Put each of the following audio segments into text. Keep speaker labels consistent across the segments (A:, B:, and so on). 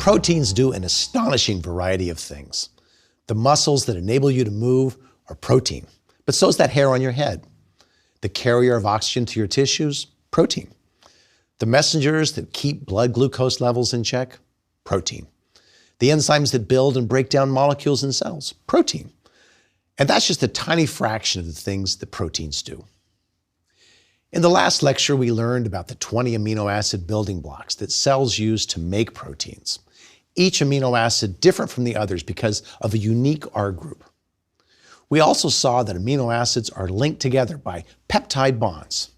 A: Proteins do an astonishing variety of things. The muscles that enable you to move are protein, but so is that hair on your head. The carrier of oxygen to your tissues, protein. The messengers that keep blood glucose levels in check, protein. The enzymes that build and break down molecules in cells, protein. And that's just a tiny fraction of the things that proteins do. In the last lecture, we learned about the 20 amino acid building blocks that cells use to make proteins. Each amino acid different from the others because of a unique R group. We also saw that amino acids are linked together by peptide bonds.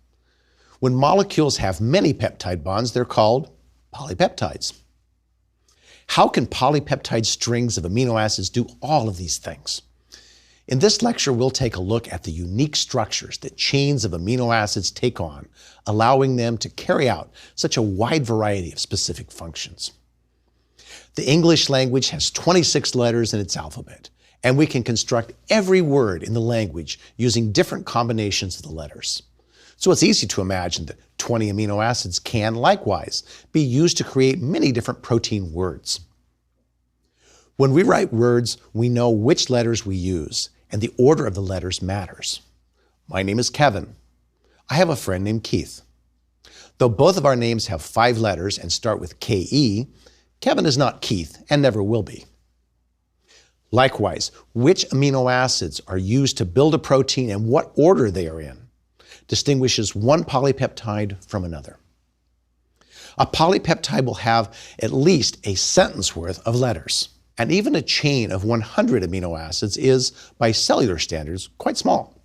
A: When molecules have many peptide bonds, they're called polypeptides. How can polypeptide strings of amino acids do all of these things? In this lecture, we'll take a look at the unique structures that chains of amino acids take on, allowing them to carry out such a wide variety of specific functions. The English language has 26 letters in its alphabet, and we can construct every word in the language using different combinations of the letters. So it's easy to imagine that 20 amino acids can, likewise, be used to create many different protein words. When we write words, we know which letters we use, and the order of the letters matters. My name is Kevin. I have a friend named Keith. Though both of our names have 5 letters and start with K-E, Kevin is not Keith and never will be. Likewise, which amino acids are used to build a protein and what order they are in distinguishes one polypeptide from another. A polypeptide will have at least a sentence worth of letters, and even a chain of 100 amino acids is, by cellular standards, quite small.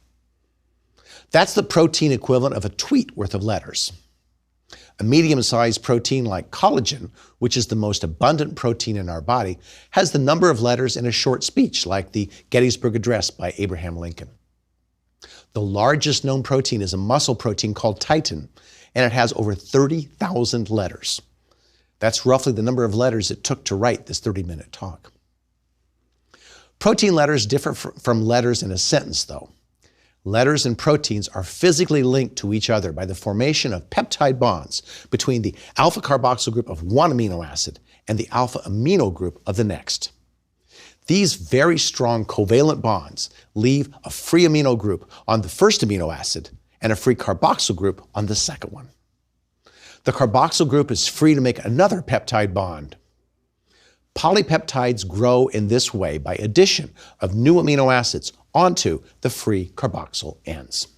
A: That's the protein equivalent of a tweet worth of letters. A medium-sized protein like collagen, which is the most abundant protein in our body, has the number of letters in a short speech like the Gettysburg Address by Abraham Lincoln. The largest known protein is a muscle protein called titin, and it has over 30,000 letters. That's roughly the number of letters it took to write this 30-minute talk. Protein letters differ from letters in a sentence, though. Letters and proteins are physically linked to each other by the formation of peptide bonds between the alpha carboxyl group of one amino acid and the alpha amino group of the next. These very strong covalent bonds leave a free amino group on the first amino acid and a free carboxyl group on the second one. The carboxyl group is free to make another peptide bond. Polypeptides grow in this way by addition of new amino acids onto the free carboxyl ends.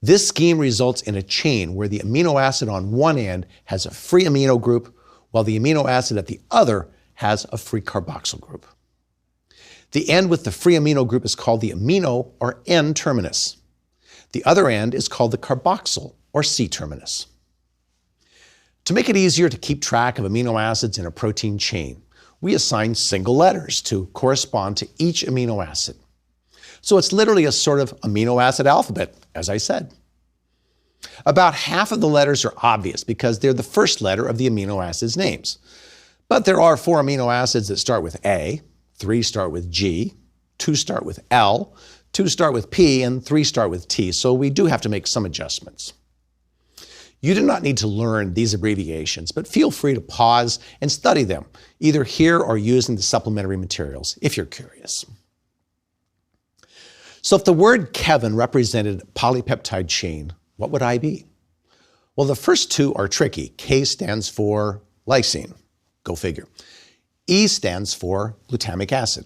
A: This scheme results in a chain where the amino acid on one end has a free amino group, while the amino acid at the other has a free carboxyl group. The end with the free amino group is called the amino or N terminus. The other end is called the carboxyl or C terminus. To make it easier to keep track of amino acids in a protein chain, we assign single letters to correspond to each amino acid. So it's literally a sort of amino acid alphabet, as I said. About half of the letters are obvious because they're the first letter of the amino acids' names. But there are 4 amino acids that start with A, 3 start with G, 2 start with L, 2 start with P, and 3 start with T, so we do have to make some adjustments. You do not need to learn these abbreviations, but feel free to pause and study them, either here or using the supplementary materials, if you're curious. So if the word Kevin represented a polypeptide chain, what would I be? Well, the first 2 are tricky. K stands for lysine. Go figure. E stands for glutamic acid.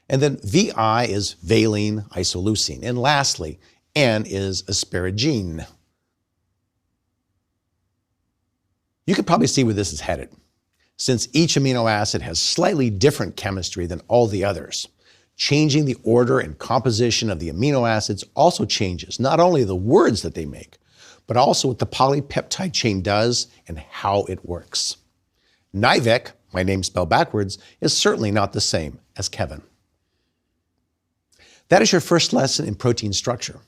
A: And then VI is valine isoleucine. And lastly, N is asparagine. You could probably see where this is headed. Since each amino acid has slightly different chemistry than all the others, changing the order and composition of the amino acids also changes not only the words that they make, but also what the polypeptide chain does and how it works. Nivek, my name spelled backwards, is certainly not the same as Kevin. That is your first lesson in protein structure.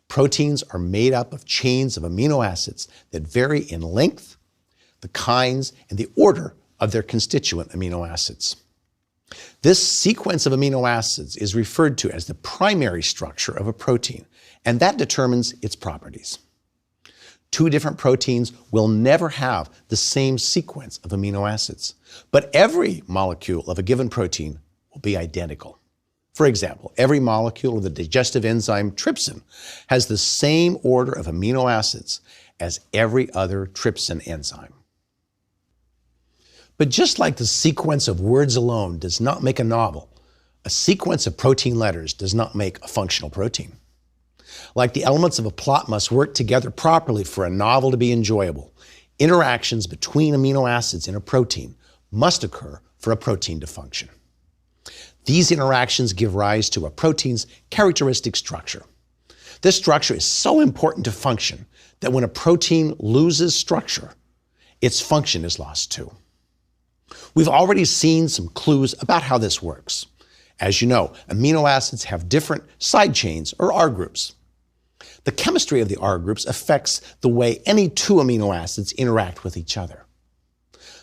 A: Proteins are made up of chains of amino acids that vary in length, the kinds, and the order of their constituent amino acids. This sequence of amino acids is referred to as the primary structure of a protein, and that determines its properties. Two different proteins will never have the same sequence of amino acids, but every molecule of a given protein will be identical. For example, every molecule of the digestive enzyme trypsin has the same order of amino acids as every other trypsin enzyme. But just like the sequence of words alone does not make a novel, a sequence of protein letters does not make a functional protein. Like the elements of a plot must work together properly for a novel to be enjoyable, interactions between amino acids in a protein must occur for a protein to function. These interactions give rise to a protein's characteristic structure. This structure is so important to function that when a protein loses structure, its function is lost too. We've already seen some clues about how this works. As you know, amino acids have different side chains or R groups. The chemistry of the R groups affects the way any two amino acids interact with each other.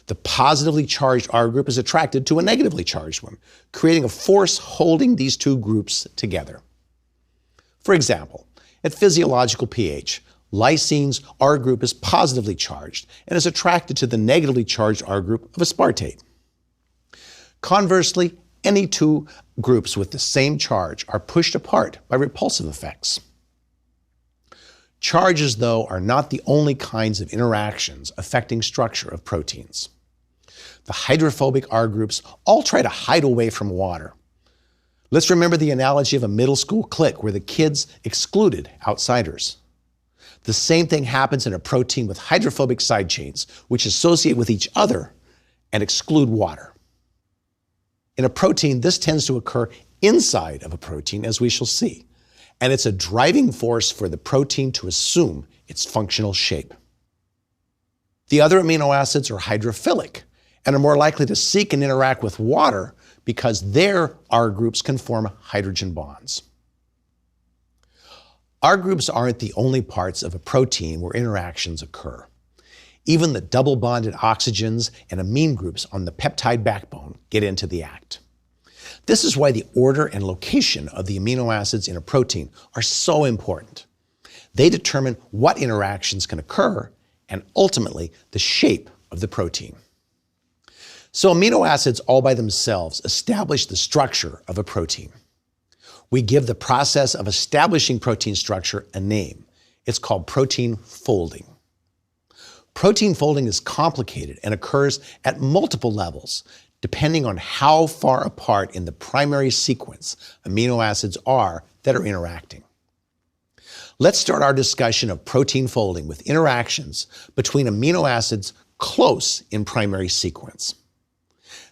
A: The positively charged R group is attracted to a negatively charged one, creating a force holding these two groups together. For example, at physiological pH, lysine's R group is positively charged and is attracted to the negatively charged R group of aspartate. Conversely, any two groups with the same charge are pushed apart by repulsive effects. Charges, though, are not the only kinds of interactions affecting structure of proteins. The hydrophobic R groups all try to hide away from water. Let's remember the analogy of a middle school clique where the kids excluded outsiders. The same thing happens in a protein with hydrophobic side chains, which associate with each other and exclude water. In a protein, this tends to occur inside of a protein, as we shall see, and it's a driving force for the protein to assume its functional shape. The other amino acids are hydrophilic and are more likely to seek and interact with water because their R groups can form hydrogen bonds. R groups aren't the only parts of a protein where interactions occur. Even the double-bonded oxygens and amine groups on the peptide backbone get into the act. This is why the order and location of the amino acids in a protein are so important. They determine what interactions can occur and ultimately the shape of the protein. So amino acids all by themselves establish the structure of a protein. We give the process of establishing protein structure a name. It's called protein folding. Protein folding is complicated and occurs at multiple levels, depending on how far apart in the primary sequence amino acids are that are interacting. Let's start our discussion of protein folding with interactions between amino acids close in primary sequence.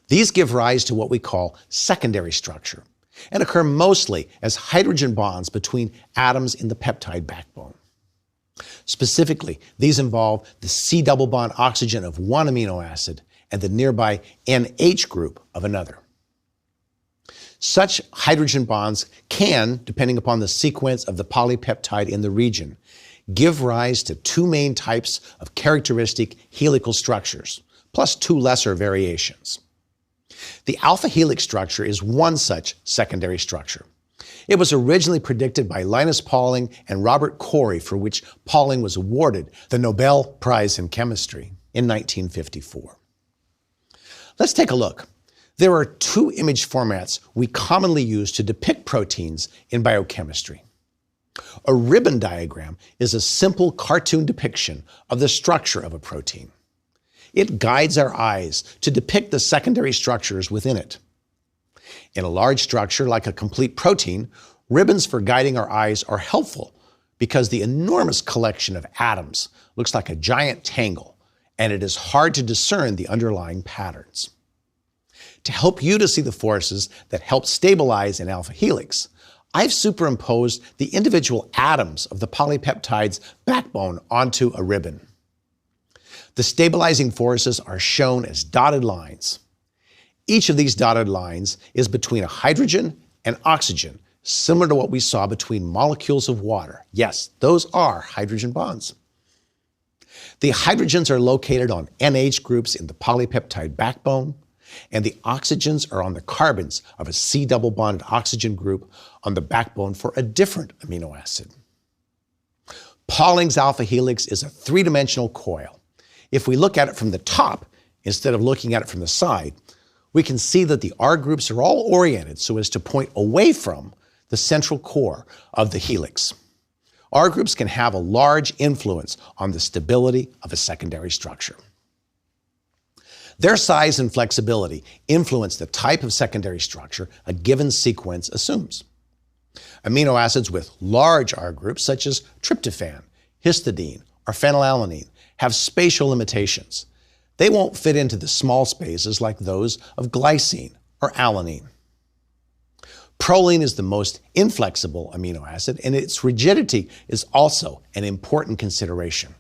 A: These give rise to what we call secondary structure and occur mostly as hydrogen bonds between atoms in the peptide backbone. Specifically, these involve the C double bond oxygen of one amino acid and the nearby NH group of another. Such hydrogen bonds can, depending upon the sequence of the polypeptide in the region, give rise to two main types of characteristic helical structures, plus two lesser variations. The alpha helix structure is one such secondary structure. It was originally predicted by Linus Pauling and Robert Corey, for which Pauling was awarded the Nobel Prize in Chemistry in 1954. Let's take a look. There are two image formats we commonly use to depict proteins in biochemistry. A ribbon diagram is a simple cartoon depiction of the structure of a protein. It guides our eyes to depict the secondary structures within it. In a large structure like a complete protein, ribbons for guiding our eyes are helpful because the enormous collection of atoms looks like a giant tangle, and it is hard to discern the underlying patterns. To help you to see the forces that help stabilize an alpha helix, I've superimposed the individual atoms of the polypeptide's backbone onto a ribbon. The stabilizing forces are shown as dotted lines. Each of these dotted lines is between a hydrogen and oxygen, similar to what we saw between molecules of water. Yes, those are hydrogen bonds. The hydrogens are located on NH groups in the polypeptide backbone, and the oxygens are on the carbons of a C double bonded oxygen group on the backbone for a different amino acid. Pauling's alpha helix is a three-dimensional coil. If we look at it from the top, instead of looking at it from the side, we can see that the R groups are all oriented so as to point away from the central core of the helix. R groups can have a large influence on the stability of a secondary structure. Their size and flexibility influence the type of secondary structure a given sequence assumes. Amino acids with large R groups, such as tryptophan, histidine, or phenylalanine, have spatial limitations. They won't fit into the small spaces like those of glycine or alanine. Proline is the most inflexible amino acid, and its rigidity is also an important consideration.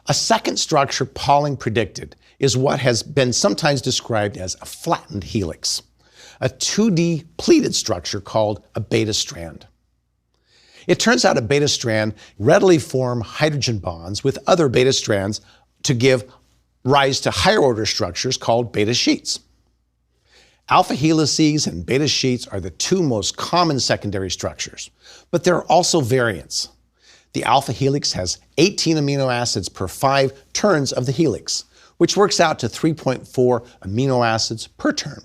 A: A second structure Pauling predicted is what has been sometimes described as a flattened helix, a 2D pleated structure called a beta strand. It turns out a beta strand readily forms hydrogen bonds with other beta strands to give rise to higher order structures called beta sheets. Alpha helices and beta sheets are the two most common secondary structures, but there are also variants. The alpha helix has 18 amino acids per 5 turns of the helix, which works out to 3.4 amino acids per turn.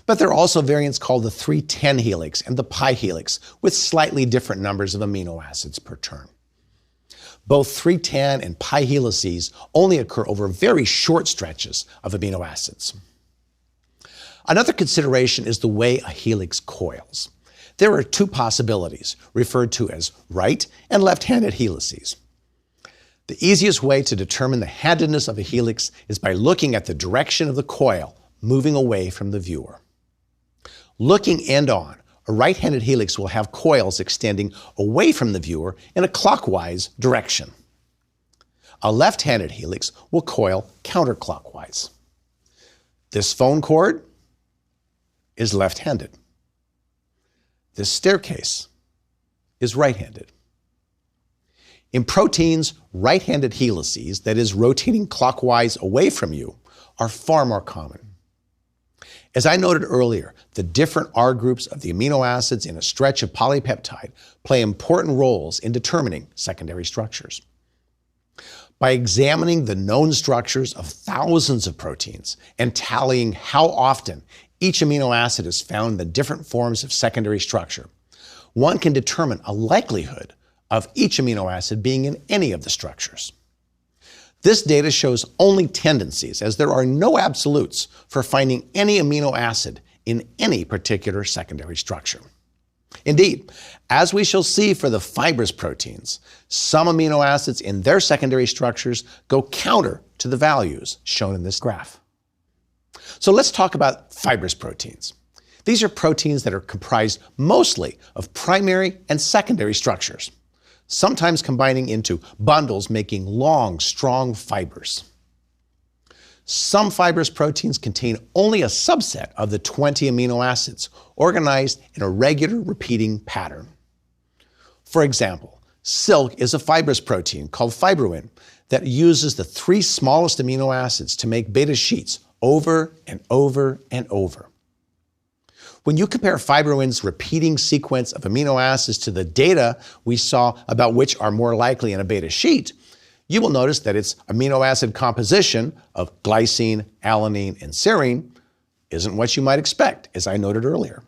A: But there are also variants called the 310 helix and the pi helix with slightly different numbers of amino acids per turn. Both 310 and pi helices only occur over very short stretches of amino acids. Another consideration is the way a helix coils. There are two possibilities, referred to as right and left-handed helices. The easiest way to determine the handedness of a helix is by looking at the direction of the coil moving away from the viewer. Looking end on, a right-handed helix will have coils extending away from the viewer in a clockwise direction. A left-handed helix will coil counterclockwise. This phone cord is left-handed. This staircase is right-handed. In proteins, right-handed helices, that is, rotating clockwise away from you, are far more common. As I noted earlier, the different R groups of the amino acids in a stretch of polypeptide play important roles in determining secondary structures. By examining the known structures of thousands of proteins and tallying how often each amino acid is found in the different forms of secondary structure, one can determine a likelihood of each amino acid being in any of the structures. This data shows only tendencies, as there are no absolutes for finding any amino acid in any particular secondary structure. Indeed, as we shall see for the fibrous proteins, some amino acids in their secondary structures go counter to the values shown in this graph. So let's talk about fibrous proteins. These are proteins that are comprised mostly of primary and secondary structures, sometimes combining into bundles making long, strong fibers. Some fibrous proteins contain only a subset of the 20 amino acids organized in a regular repeating pattern. For example, silk is a fibrous protein called fibrin that uses the 3 smallest amino acids to make beta sheets over and over and over. When you compare fibrin's repeating sequence of amino acids to the data we saw about which are more likely in a beta sheet, you will notice that its amino acid composition of glycine, alanine, and serine isn't what you might expect, as I noted earlier.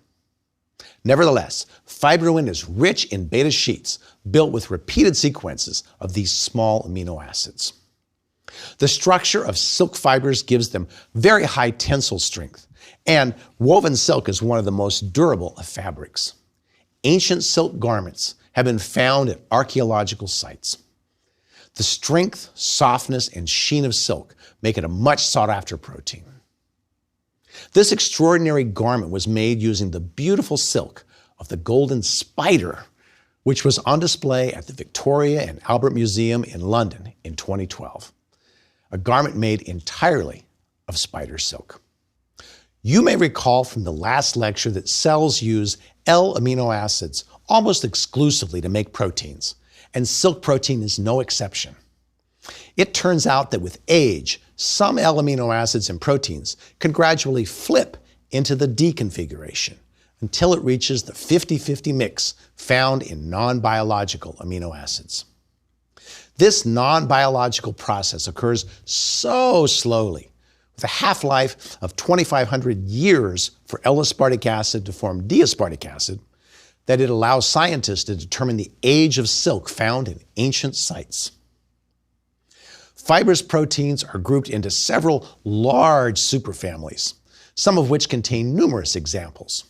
A: Nevertheless, fibrin is rich in beta sheets built with repeated sequences of these small amino acids. The structure of silk fibers gives them very high tensile strength, and woven silk is one of the most durable of fabrics. Ancient silk garments have been found at archaeological sites. The strength, softness, and sheen of silk make it a much sought-after protein. This extraordinary garment was made using the beautiful silk of the golden spider, which was on display at the Victoria and Albert Museum in London in 2012. A garment made entirely of spider silk. You may recall from the last lecture that cells use L amino acids almost exclusively to make proteins, and silk protein is no exception. It turns out that with age, some L amino acids in proteins can gradually flip into the D configuration, until it reaches the 50-50 mix found in non-biological amino acids. This non-biological process occurs so slowly, with a half-life of 2,500 years for L-aspartic acid to form D-aspartic acid, that it allows scientists to determine the age of silk found in ancient sites. Fibrous proteins are grouped into several large superfamilies, some of which contain numerous examples.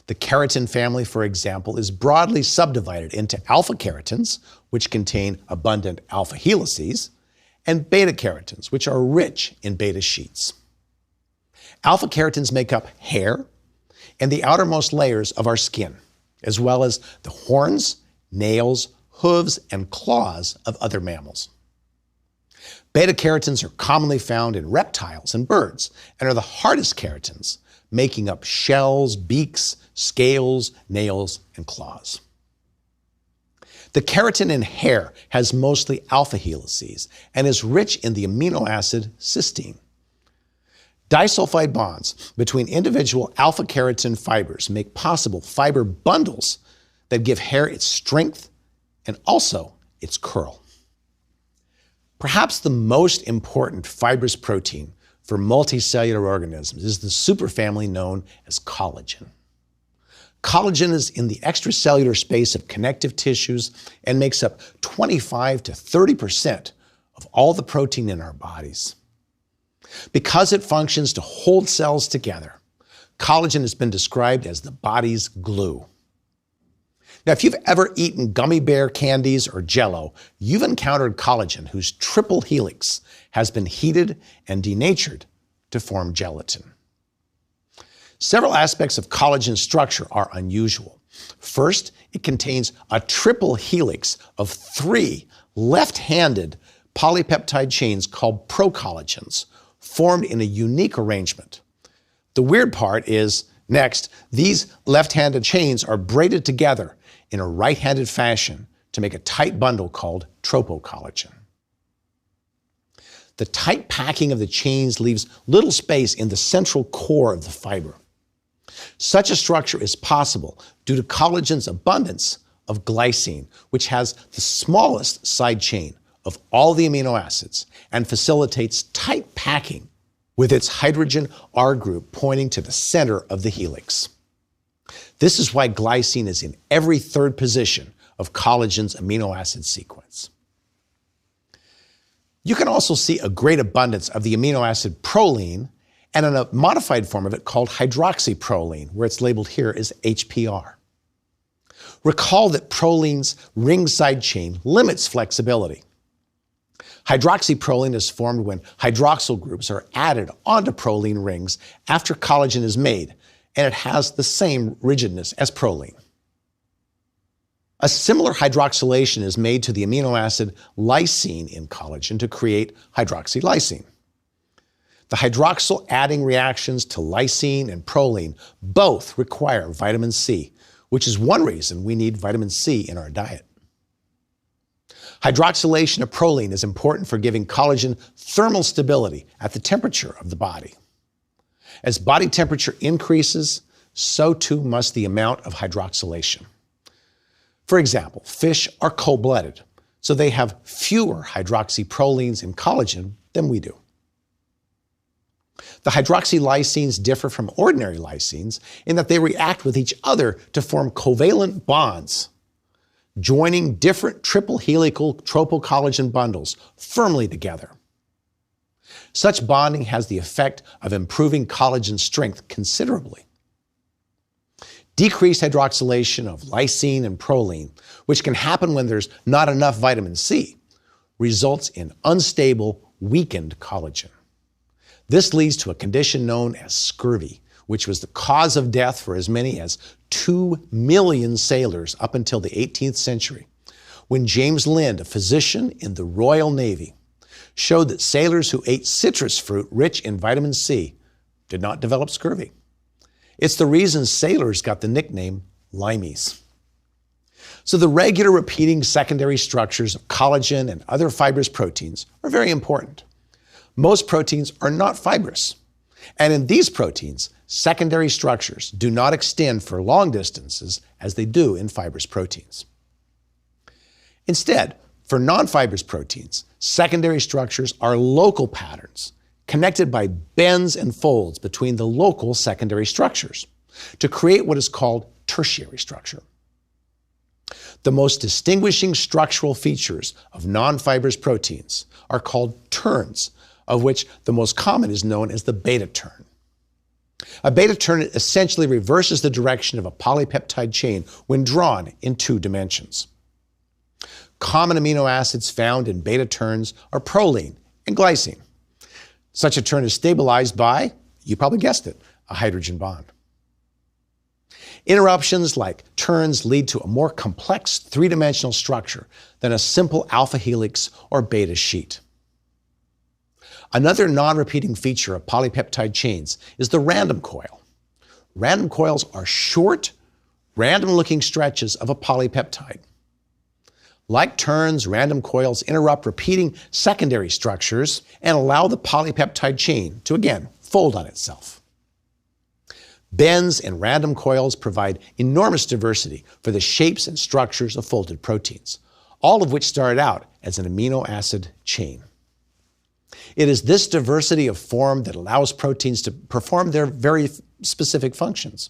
A: The keratin family, for example, is broadly subdivided into alpha-keratins, which contain abundant alpha helices, and beta-keratins, which are rich in beta sheets. Alpha-keratins make up hair and the outermost layers of our skin, as well as the horns, nails, hooves, and claws of other mammals. Beta-keratins are commonly found in reptiles and birds and are the hardest keratins, making up shells, beaks, scales, nails, and claws. The keratin in hair has mostly alpha helices and is rich in the amino acid cysteine. Disulfide bonds between individual alpha-keratin fibers make possible fiber bundles that give hair its strength and also its curl. Perhaps the most important fibrous protein for multicellular organisms is the superfamily known as collagen. Collagen is in the extracellular space of connective tissues and makes up 25 to 30% of all the protein in our bodies. Because it functions to hold cells together, collagen has been described as the body's glue. Now, if you've ever eaten gummy bear candies or Jell-O, you've encountered collagen whose triple helix has been heated and denatured to form gelatin. Several aspects of collagen structure are unusual. First, it contains a triple helix of 3 left-handed polypeptide chains called procollagens, formed in a unique arrangement. The weird part is, next, these left-handed chains are braided together in a right-handed fashion to make a tight bundle called tropocollagen. The tight packing of the chains leaves little space in the central core of the fiber. Such a structure is possible due to collagen's abundance of glycine, which has the smallest side chain of all the amino acids and facilitates tight packing with its hydrogen R group pointing to the center of the helix. This is why glycine is in every third position of collagen's amino acid sequence. You can also see a great abundance of the amino acid proline and in a modified form of it called hydroxyproline, where it's labeled here as HPR. Recall that proline's ring side chain limits flexibility. Hydroxyproline is formed when hydroxyl groups are added onto proline rings after collagen is made, and it has the same rigidness as proline. A similar hydroxylation is made to the amino acid lysine in collagen to create hydroxylysine. The hydroxyl adding reactions to lysine and proline both require vitamin C, which is one reason we need vitamin C in our diet. Hydroxylation of proline is important for giving collagen thermal stability at the temperature of the body. As body temperature increases, so too must the amount of hydroxylation. For example, fish are cold-blooded, so they have fewer hydroxyprolines in collagen than we do. The hydroxylysines differ from ordinary lysines in that they react with each other to form covalent bonds, joining different triple helical tropocollagen bundles firmly together. Such bonding has the effect of improving collagen strength considerably. Decreased hydroxylation of lysine and proline, which can happen when there's not enough vitamin C, results in unstable, weakened collagen. This leads to a condition known as scurvy, which was the cause of death for as many as 2 million sailors up until the 18th century, when James Lind, a physician in the Royal Navy, showed that sailors who ate citrus fruit rich in vitamin C did not develop scurvy. It's the reason sailors got the nickname limeys. So the regular repeating secondary structures of collagen and other fibrous proteins are very important. Most proteins are not fibrous, and in these proteins, secondary structures do not extend for long distances as they do in fibrous proteins. Instead, for non-fibrous proteins, secondary structures are local patterns connected by bends and folds between the local secondary structures to create what is called tertiary structure. The most distinguishing structural features of non-fibrous proteins are called turns, of which the most common is known as the beta turn. A beta turn essentially reverses the direction of a polypeptide chain when drawn in 2 dimensions. Common amino acids found in beta turns are proline and glycine. Such a turn is stabilized by, you probably guessed it, a hydrogen bond. Interruptions like turns lead to a more complex 3-dimensional structure than a simple alpha helix or beta sheet. Another non-repeating feature of polypeptide chains is the random coil. Random coils are short, random-looking stretches of a polypeptide. Like turns, random coils interrupt repeating secondary structures and allow the polypeptide chain to, again, fold on itself. Bends and random coils provide enormous diversity for the shapes and structures of folded proteins, all of which started out as an amino acid chain. It is this diversity of form that allows proteins to perform their very specific functions.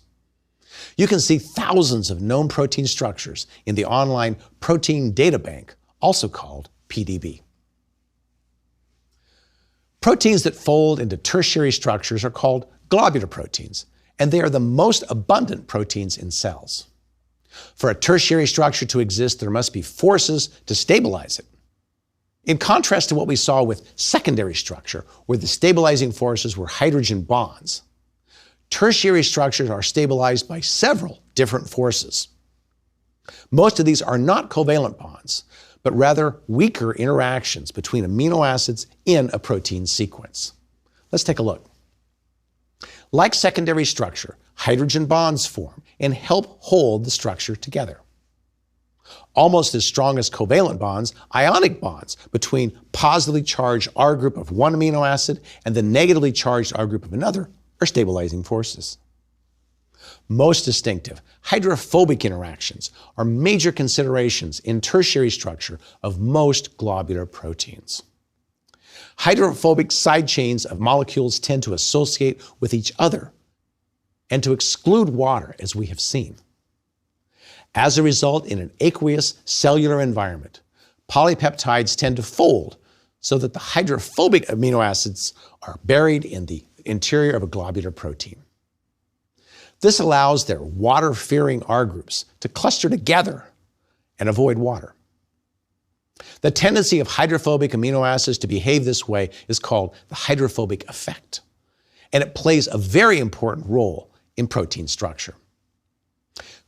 A: You can see thousands of known protein structures in the online Protein Data Bank, also called PDB. Proteins that fold into tertiary structures are called globular proteins, and they are the most abundant proteins in cells. For a tertiary structure to exist, there must be forces to stabilize it. In contrast to what we saw with secondary structure, where the stabilizing forces were hydrogen bonds, tertiary structures are stabilized by several different forces. Most of these are not covalent bonds, but rather weaker interactions between amino acids in a protein sequence. Let's take a look. Like secondary structure, hydrogen bonds form and help hold the structure together. Almost as strong as covalent bonds, ionic bonds between positively charged R group of one amino acid and the negatively charged R group of another are stabilizing forces. Most distinctive, hydrophobic interactions are major considerations in tertiary structure of most globular proteins. Hydrophobic side chains of molecules tend to associate with each other and to exclude water, as we have seen. As a result, in an aqueous cellular environment, polypeptides tend to fold so that the hydrophobic amino acids are buried in the interior of a globular protein. This allows their water-fearing R groups to cluster together and avoid water. The tendency of hydrophobic amino acids to behave this way is called the hydrophobic effect, and it plays a very important role in protein structure.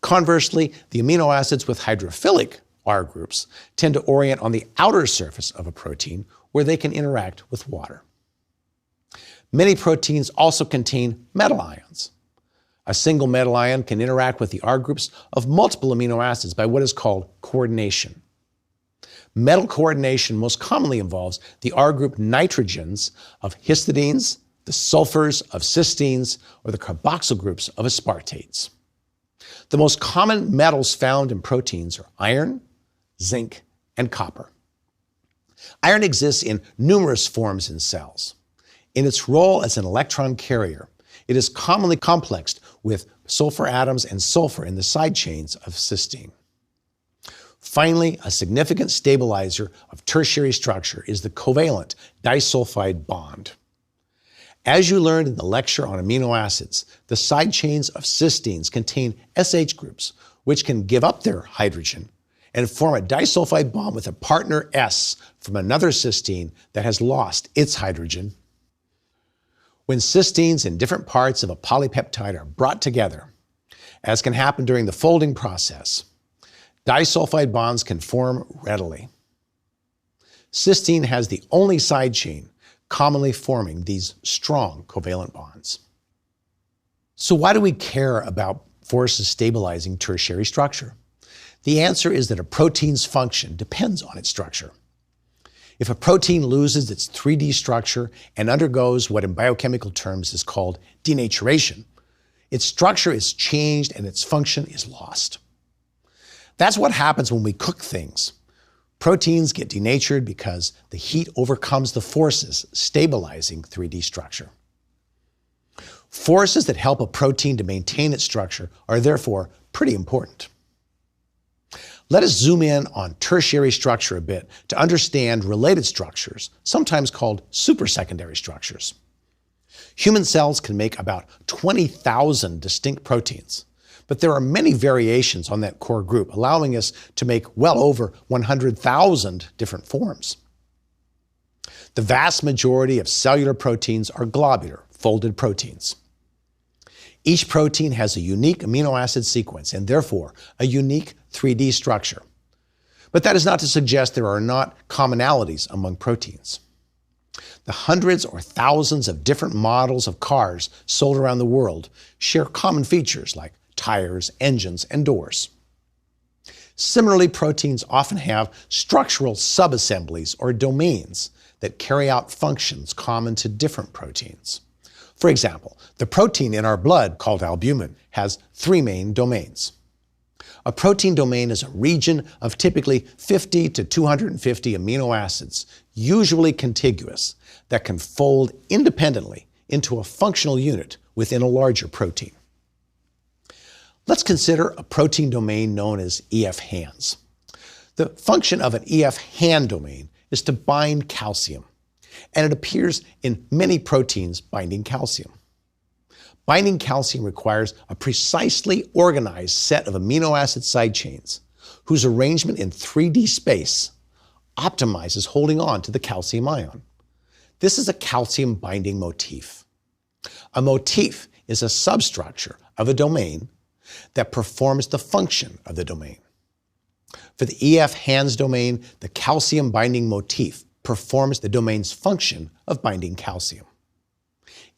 A: Conversely, the amino acids with hydrophilic R groups tend to orient on the outer surface of a protein where they can interact with water. Many proteins also contain metal ions. A single metal ion can interact with the R groups of multiple amino acids by what is called coordination. Metal coordination most commonly involves the R group nitrogens of histidines, the sulfurs of cysteines, or the carboxyl groups of aspartates. The most common metals found in proteins are iron, zinc, and copper. Iron exists in numerous forms in cells. In its role as an electron carrier, it is commonly complexed with sulfur atoms and sulfur in the side chains of cysteine. Finally, a significant stabilizer of tertiary structure is the covalent disulfide bond. As you learned in the lecture on amino acids, the side chains of cysteines contain SH groups, which can give up their hydrogen and form a disulfide bond with a partner S from another cysteine that has lost its hydrogen. When cysteines in different parts of a polypeptide are brought together, as can happen during the folding process, disulfide bonds can form readily. Cysteine has the only side chain commonly forming these strong covalent bonds. So why do we care about forces stabilizing tertiary structure? The answer is that a protein's function depends on its structure. If a protein loses its 3D structure and undergoes what in biochemical terms is called denaturation, its structure is changed and its function is lost. That's what happens when we cook things. Proteins get denatured because the heat overcomes the forces stabilizing 3D structure. Forces that help a protein to maintain its structure are therefore pretty important. Let us zoom in on tertiary structure a bit to understand related structures, sometimes called supersecondary structures. Human cells can make about 20,000 distinct proteins, but there are many variations on that core group, allowing us to make well over 100,000 different forms. The vast majority of cellular proteins are globular, folded proteins. Each protein has a unique amino acid sequence and therefore a unique 3D structure. But that is not to suggest there are not commonalities among proteins. The hundreds or thousands of different models of cars sold around the world share common features like tires, engines, and doors. Similarly, proteins often have structural subassemblies or domains that carry out functions common to different proteins. For example, the protein in our blood called albumin has 3 main domains. A protein domain is a region of typically 50 to 250 amino acids, usually contiguous, that can fold independently into a functional unit within a larger protein. Let's consider a protein domain known as EF hands. The function of an EF hand domain is to bind calcium, and it appears in many proteins binding calcium. Binding calcium requires a precisely organized set of amino acid side chains whose arrangement in 3D space optimizes holding on to the calcium ion. This is a calcium binding motif. A motif is a substructure of a domain that performs the function of the domain. For the EF hands domain, the calcium binding motif performs the domain's function of binding calcium.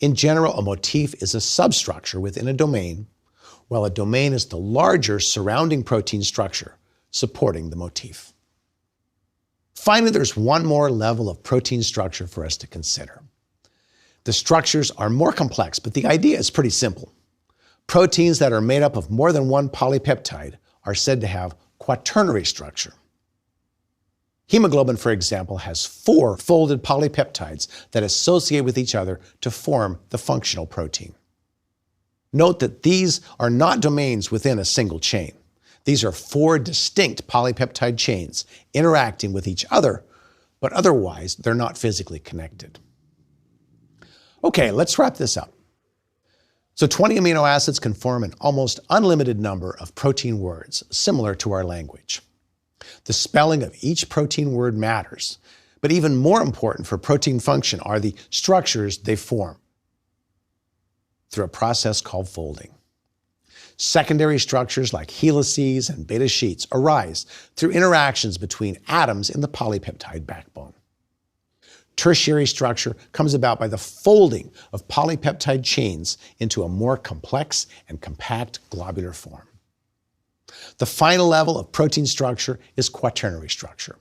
A: In general, a motif is a substructure within a domain, while a domain is the larger surrounding protein structure supporting the motif. Finally, there's one more level of protein structure for us to consider. The structures are more complex, but the idea is pretty simple. Proteins that are made up of more than one polypeptide are said to have quaternary structure. Hemoglobin, for example, has 4 folded polypeptides that associate with each other to form the functional protein. Note that these are not domains within a single chain. These are 4 distinct polypeptide chains interacting with each other, but otherwise they're not physically connected. Okay, let's wrap this up. So 20 amino acids can form an almost unlimited number of protein words, similar to our language. The spelling of each protein word matters, but even more important for protein function are the structures they form through a process called folding. Secondary structures like helices and beta sheets arise through interactions between atoms in the polypeptide backbone. Tertiary structure comes about by the folding of polypeptide chains into a more complex and compact globular form. The final level of protein structure is quaternary structure.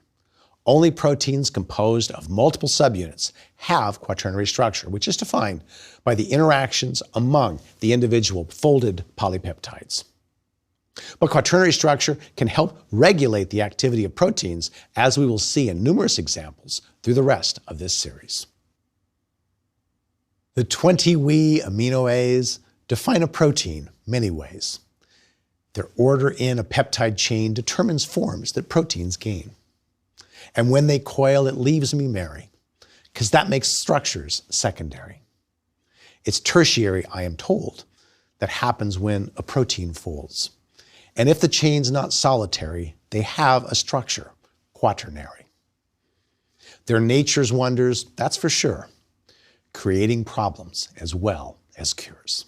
A: Only proteins composed of multiple subunits have quaternary structure, which is defined by the interactions among the individual folded polypeptides. But quaternary structure can help regulate the activity of proteins, as we will see in numerous examples through the rest of this series. The 20 Wi amino A's define a protein many ways. Their order in a peptide chain determines forms that proteins gain. And when they coil, it leaves me merry, because that makes structures secondary. It's tertiary, I am told, that happens when a protein folds. And if the chain's not solitary, they have a structure, quaternary. They're nature's wonders, that's for sure, creating problems as well as cures.